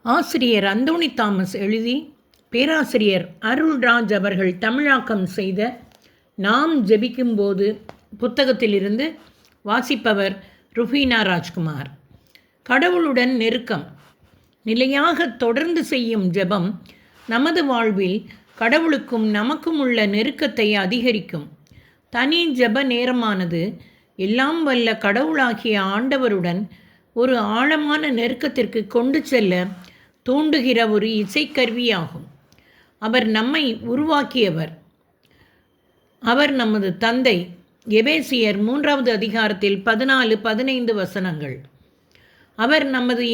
ஆசிரியர் அந்தோணி தாமஸ் எழுதி பேராசிரியர் அருள்ராஜ் அவர்கள் தமிழாக்கம் செய்த நாம் ஜெபிக்கும்போது புத்தகத்திலிருந்து வாசிப்பவர் ருஃபீனா ராஜ்குமார். கடவுளுடன் நெருக்கம். நிலையாக தொடர்ந்து செய்யும் ஜெபம் நமது வாழ்வில் கடவுளுக்கும் நமக்கும் உள்ள நெருக்கத்தை அதிகரிக்கும். தனி ஜெப நேரமானது எல்லாம் வல்ல கடவுளாகிய ஆண்டவருடன் ஒரு ஆழமான நெருக்கத்திற்கு கொண்டு செல்ல தூண்டுகிற ஒரு இசைக்கருவியாகும். அவர் நம்மை உருவாக்கியவர். அவர் நமது தந்தை. எபேசியர் 3வது அதிகாரத்தில் 14-15 வசனங்கள். அவர் நமது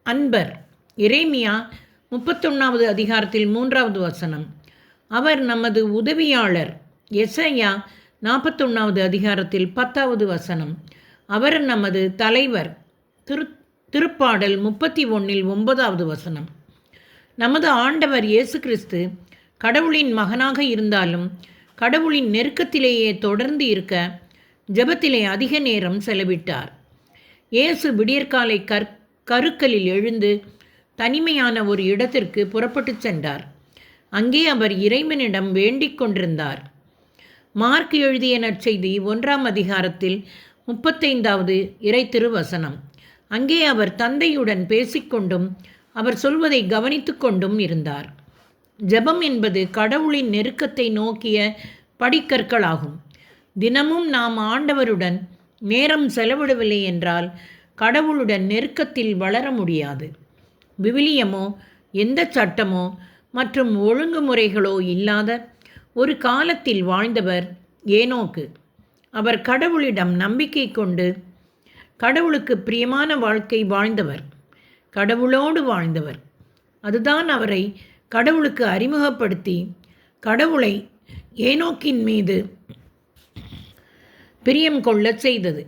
அன்பர். எரேமியா 31வது அதிகாரத்தில் 3வது வசனம். அவர் நமது உதவியாளர். எசையா 41வது அதிகாரத்தில் 10வது வசனம். அவர் நமது தலைவர். திருப்பாடல் 31-9வது வசனம். நமது ஆண்டவர் இயேசு கிறிஸ்து கடவுளின் மகனாக இருந்தாலும் கடவுளின் நெருக்கத்திலேயே தொடர்ந்து இருக்க ஜெபத்திலே அதிக நேரம் செலவிட்டார். இயேசு விடியற்காலை கருக்கலில் எழுந்து தனிமையான ஒரு இடத்திற்கு புறப்பட்டு சென்றார். அங்கே அவர் இறைவனிடம் வேண்டிக் கொண்டிருந்தார். மார்க் எழுதிய நற்செய்தி 1ஆம் அதிகாரத்தில் 35வது இறை திருவசனம். அங்கே அவர் தந்தையுடன் பேசிக்கொண்டும் அவர் சொல்வதை கவனித்து கொண்டும் இருந்தார். ஜெபம் என்பது கடவுளின் நெருக்கத்தை நோக்கிய படிக்கற்களாகும். தினமும் நாம் ஆண்டவருடன் நேரம் செலவிடவில்லை என்றால் கடவுளுடன் நெருக்கத்தில் வளர முடியாது. விவிலியமோ எந்த சட்டமோ மற்றும் ஒழுங்குமுறைகளோ இல்லாத ஒரு காலத்தில் வாழ்ந்தவர் ஏனோக்கு. அவர் கடவுளிடம் நம்பிக்கை கொண்டு கடவுளுக்கு பிரியமான வாழ்க்கை வாழ்ந்தவர். கடவுளோடு வாழ்ந்தவர். அதுதான் அவரை கடவுளுக்கு அறிமுகப்படுத்தி கடவுளை ஏனோக்கின் மீது பிரியம் கொள்ள செய்தது.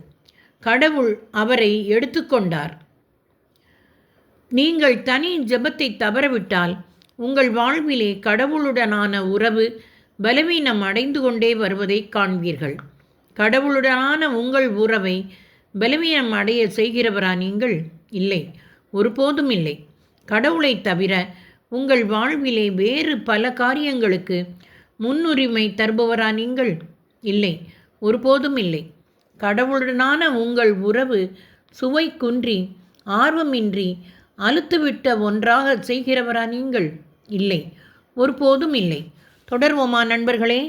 கடவுள் அவரை எடுத்துக்கொண்டார். நீங்கள் தனி ஜெபத்தை தவறவிட்டால் உங்கள் வாழ்விலே கடவுளுடனான உறவு பலவீனம் அடைந்து கொண்டே வருவதை காண்பீர்கள். கடவுளுடனான உங்கள் உறவை பலவீனம் அடைய செய்கிறவரா நீங்கள்? இல்லை, ஒருபோதும் இல்லை. கடவுளை தவிர உங்கள் வாழ்விலே வேறு பல காரியங்களுக்கு முன்னுரிமை தருபவரா நீங்கள்? இல்லை, ஒருபோதும் இல்லை. கடவுளுடனான உங்கள் உறவு சுவை குன்றி ஆர்வமின்றி அலுத்துவிட்ட ஒன்றாக செய்கிறவரா நீங்கள்? இல்லை, ஒருபோதும் இல்லை. தொடர்வோமா நண்பர்களே?